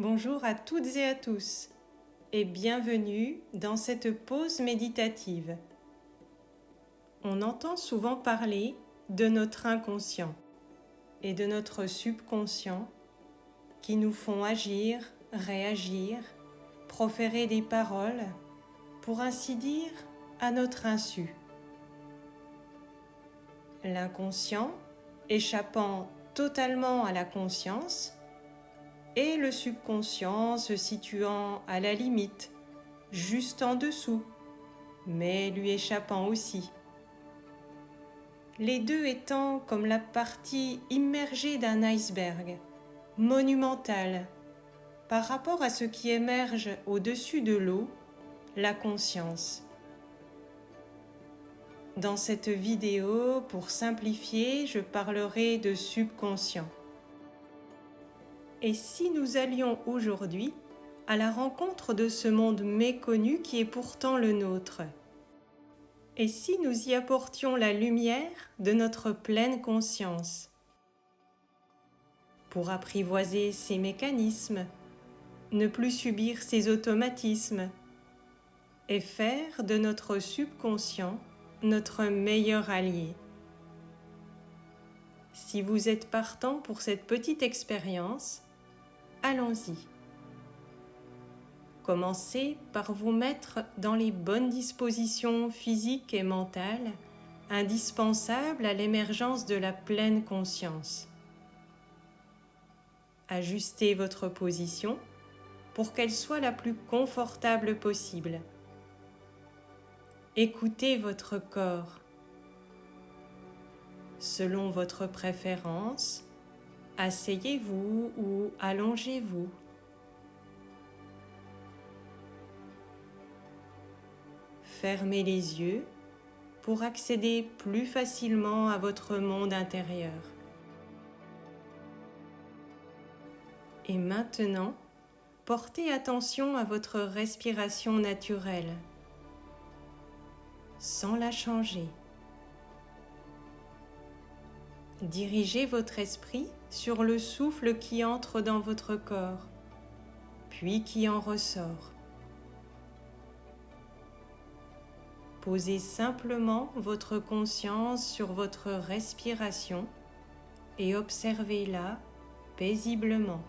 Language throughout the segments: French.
Bonjour à toutes et à tous et bienvenue dans cette pause méditative. On entend souvent parler de notre inconscient et de notre subconscient qui nous font agir, réagir, proférer des paroles, pour ainsi dire, à notre insu. L'inconscient, échappant totalement à la conscience, et le subconscient se situant à la limite, juste en dessous, mais lui échappant aussi. Les deux étant comme la partie immergée d'un iceberg, monumental, par rapport à ce qui émerge au-dessus de l'eau, la conscience. Dans cette vidéo, pour simplifier, je parlerai de subconscient. Et si nous allions aujourd'hui à la rencontre de ce monde méconnu qui est pourtant le nôtre? Et si nous y apportions la lumière de notre pleine conscience? Pour apprivoiser ces mécanismes, ne plus subir ces automatismes et faire de notre subconscient notre meilleur allié. Si vous êtes partant pour cette petite expérience, allons-y. Commencez par vous mettre dans les bonnes dispositions physiques et mentales indispensables à l'émergence de la pleine conscience. Ajustez votre position pour qu'elle soit la plus confortable possible. Écoutez votre corps. Selon votre préférence, asseyez-vous ou allongez-vous. Fermez les yeux pour accéder plus facilement à votre monde intérieur. Et maintenant, portez attention à votre respiration naturelle, sans la changer. Dirigez votre esprit sur le souffle qui entre dans votre corps, puis qui en ressort. Posez simplement votre conscience sur votre respiration et observez-la paisiblement.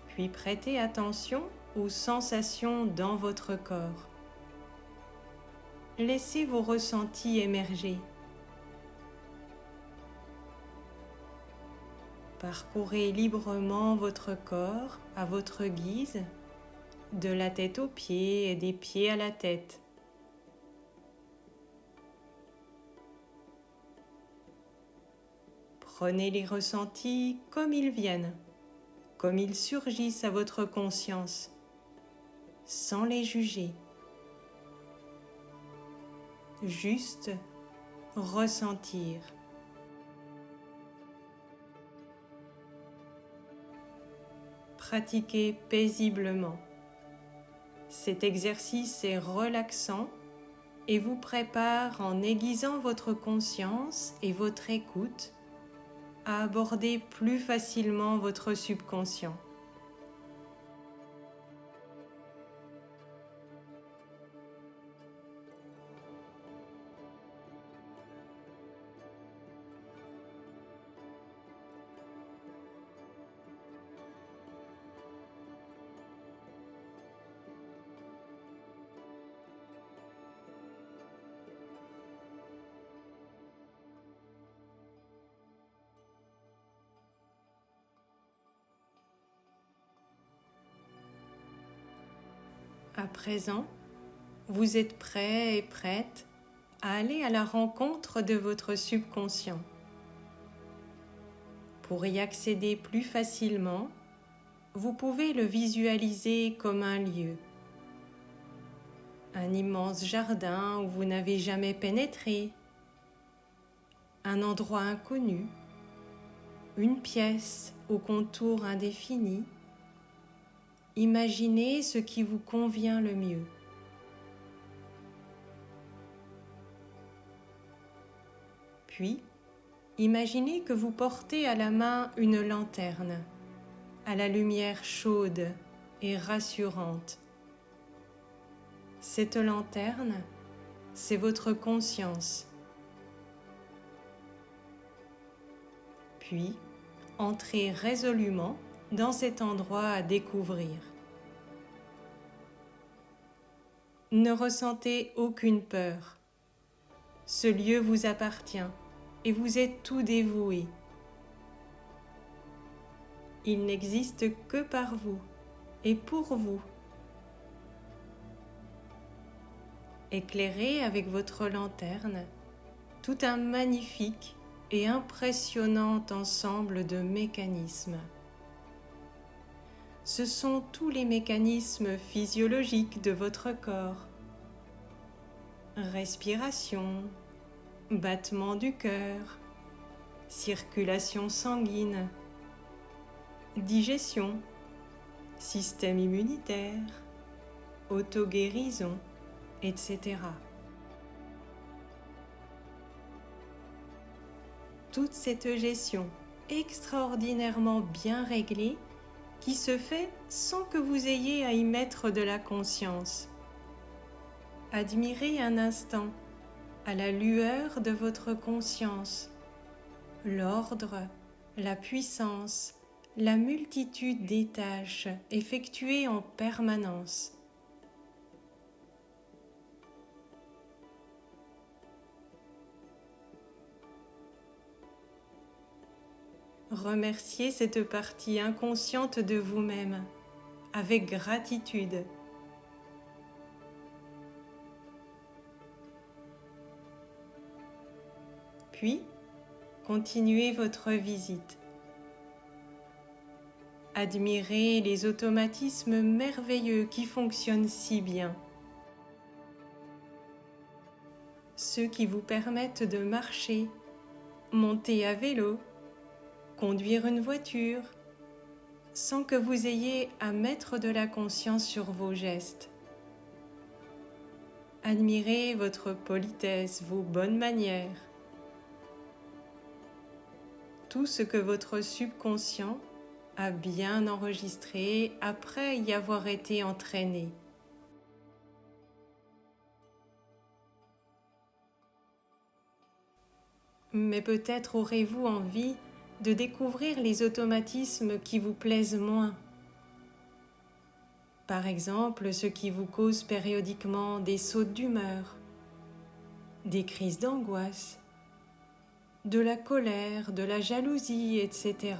Puis prêtez attention aux sensations dans votre corps. Laissez vos ressentis émerger. Parcourez librement votre corps à votre guise, de la tête aux pieds et des pieds à la tête. Prenez les ressentis comme ils viennent, comme ils surgissent à votre conscience, sans les juger. Juste ressentir. Pratiquez paisiblement. Cet exercice est relaxant et vous prépare en aiguisant votre conscience et votre écoute à aborder plus facilement votre subconscient. À présent, vous êtes prêt et prête à aller à la rencontre de votre subconscient. Pour y accéder plus facilement, vous pouvez le visualiser comme un lieu. Un immense jardin où vous n'avez jamais pénétré, un endroit inconnu, une pièce au contour indéfini, imaginez ce qui vous convient le mieux. Puis, imaginez que vous portez à la main une lanterne, à la lumière chaude et rassurante. Cette lanterne, c'est votre conscience. Puis, entrez résolument dans cet endroit à découvrir. Ne ressentez aucune peur. Ce lieu vous appartient et vous êtes tout dévoué. Il n'existe que par vous et pour vous. Éclairez avec votre lanterne tout un magnifique et impressionnant ensemble de mécanismes. Ce sont tous les mécanismes physiologiques de votre corps. Respiration, battement du cœur, circulation sanguine, digestion, système immunitaire, auto-guérison, etc. Toute cette gestion extraordinairement bien réglée qui se fait sans que vous ayez à y mettre de la conscience. Admirez un instant, à la lueur de votre conscience, l'ordre, la puissance, la multitude des tâches effectuées en permanence. Remerciez cette partie inconsciente de vous-même avec gratitude. Puis, continuez votre visite. Admirez les automatismes merveilleux qui fonctionnent si bien. Ceux qui vous permettent de marcher, monter à vélo, conduire une voiture, sans que vous ayez à mettre de la conscience sur vos gestes. Admirez votre politesse, vos bonnes manières. Tout ce que votre subconscient a bien enregistré après y avoir été entraîné. Mais peut-être aurez-vous envie de découvrir les automatismes qui vous plaisent moins. Par exemple, ceux qui vous causent périodiquement des sautes d'humeur, des crises d'angoisse, de la colère, de la jalousie, etc.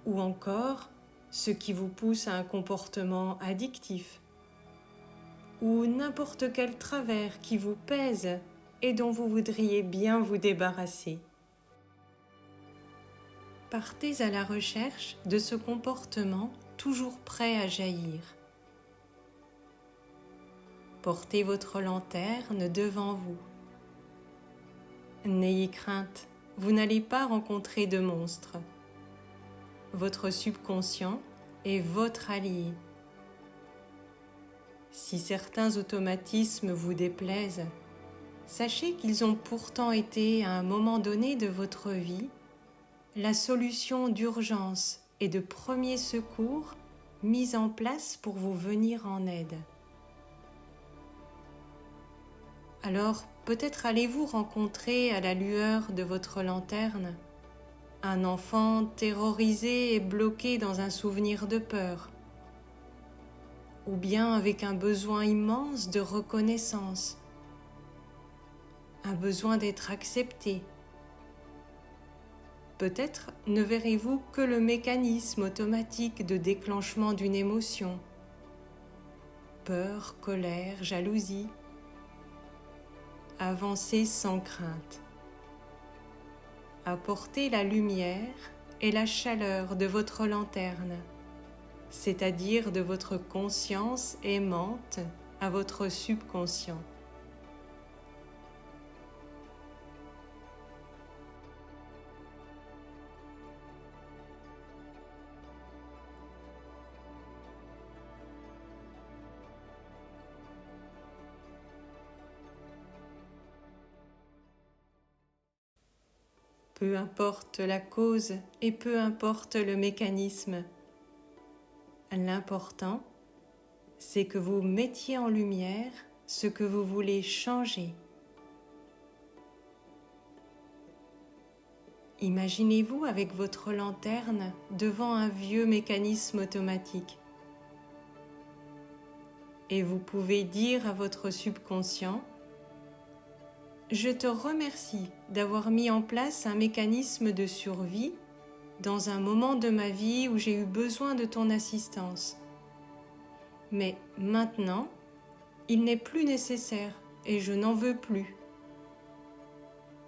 Ou encore, ceux qui vous poussent à un comportement addictif, ou n'importe quel travers qui vous pèse et dont vous voudriez bien vous débarrasser. Partez à la recherche de ce comportement toujours prêt à jaillir. Portez votre lanterne devant vous. N'ayez crainte, vous n'allez pas rencontrer de monstre. Votre subconscient est votre allié. Si certains automatismes vous déplaisent, sachez qu'ils ont pourtant été à un moment donné de votre vie la solution d'urgence et de premier secours mise en place pour vous venir en aide. Alors, peut-être allez-vous rencontrer à la lueur de votre lanterne un enfant terrorisé et bloqué dans un souvenir de peur, ou bien avec un besoin immense de reconnaissance, un besoin d'être accepté. Peut-être ne verrez-vous que le mécanisme automatique de déclenchement d'une émotion, peur, colère, jalousie. Avancez sans crainte. Apportez la lumière et la chaleur de votre lanterne, c'est-à-dire de votre conscience aimante à votre subconscient. Peu importe la cause et peu importe le mécanisme, l'important, c'est que vous mettiez en lumière ce que vous voulez changer. Imaginez-vous avec votre lanterne devant un vieux mécanisme automatique. Et vous pouvez dire à votre subconscient: je te remercie d'avoir mis en place un mécanisme de survie dans un moment de ma vie où j'ai eu besoin de ton assistance. Mais maintenant, il n'est plus nécessaire et je n'en veux plus.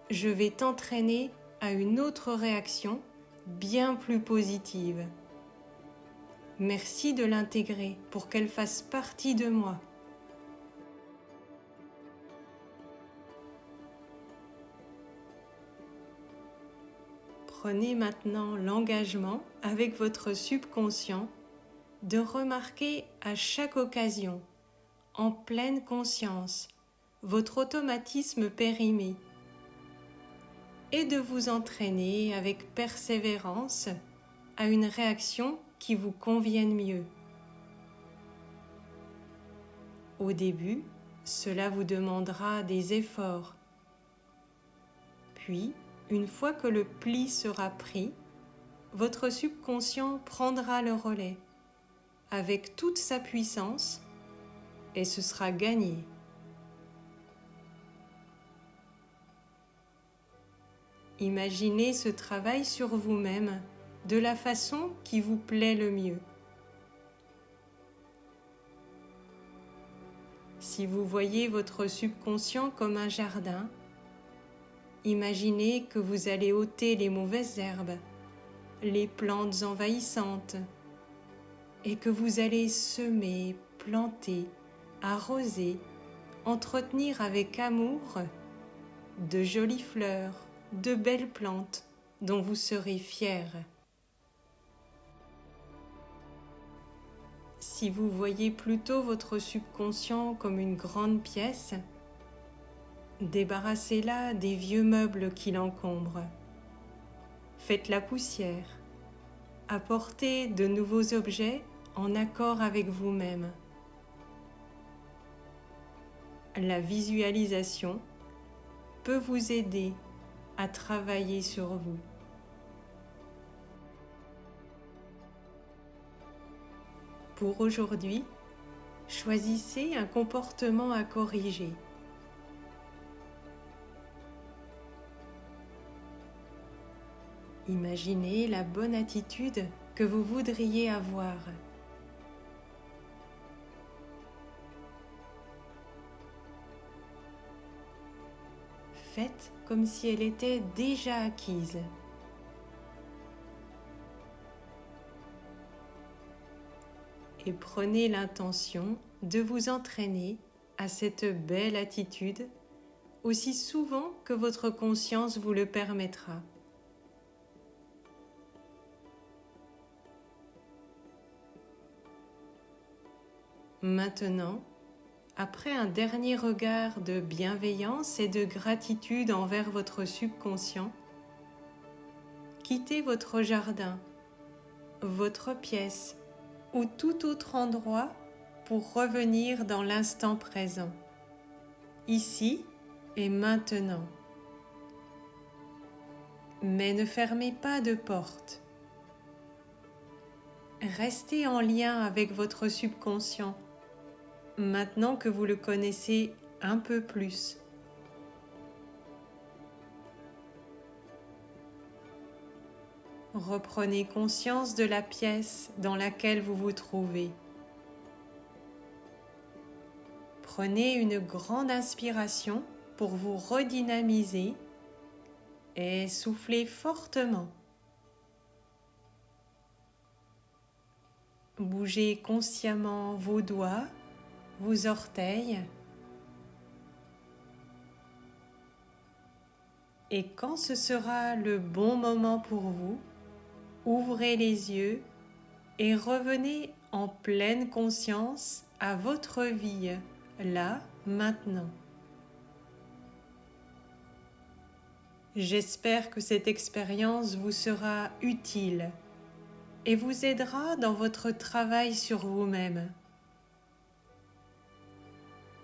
Je vais t'entraîner à une autre réaction bien plus positive. Merci de l'intégrer pour qu'elle fasse partie de moi. Prenez maintenant l'engagement avec votre subconscient de remarquer à chaque occasion, en pleine conscience, votre automatisme périmé et de vous entraîner avec persévérance à une réaction qui vous convienne mieux. Au début, cela vous demandera des efforts. Puis, une fois que le pli sera pris, votre subconscient prendra le relais avec toute sa puissance et ce sera gagné. Imaginez ce travail sur vous-même de la façon qui vous plaît le mieux. Si vous voyez votre subconscient comme un jardin, imaginez que vous allez ôter les mauvaises herbes, les plantes envahissantes, et que vous allez semer, planter, arroser, entretenir avec amour de jolies fleurs, de belles plantes dont vous serez fiers. Si vous voyez plutôt votre subconscient comme une grande pièce, débarrassez-la des vieux meubles qui l'encombrent. Faites la poussière. Apportez de nouveaux objets en accord avec vous-même. La visualisation peut vous aider à travailler sur vous. Pour aujourd'hui, choisissez un comportement à corriger. Imaginez la bonne attitude que vous voudriez avoir. Faites comme si elle était déjà acquise. Et prenez l'intention de vous entraîner à cette belle attitude aussi souvent que votre conscience vous le permettra. Maintenant, après un dernier regard de bienveillance et de gratitude envers votre subconscient, quittez votre jardin, votre pièce ou tout autre endroit pour revenir dans l'instant présent, ici et maintenant. Mais ne fermez pas de porte. Restez en lien avec votre subconscient, maintenant que vous le connaissez un peu plus. Reprenez conscience de la pièce dans laquelle vous vous trouvez. Prenez une grande inspiration pour vous redynamiser et soufflez fortement. Bougez consciemment vos doigts, vos orteils. Et quand ce sera le bon moment pour vous, ouvrez les yeux et revenez en pleine conscience à votre vie, là, maintenant. J'espère que cette expérience vous sera utile et vous aidera dans votre travail sur vous-même.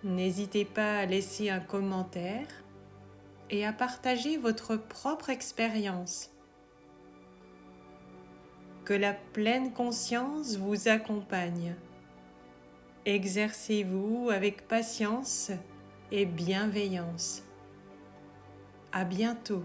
N'hésitez pas à laisser un commentaire et à partager votre propre expérience. Que la pleine conscience vous accompagne. Exercez-vous avec patience et bienveillance. À bientôt.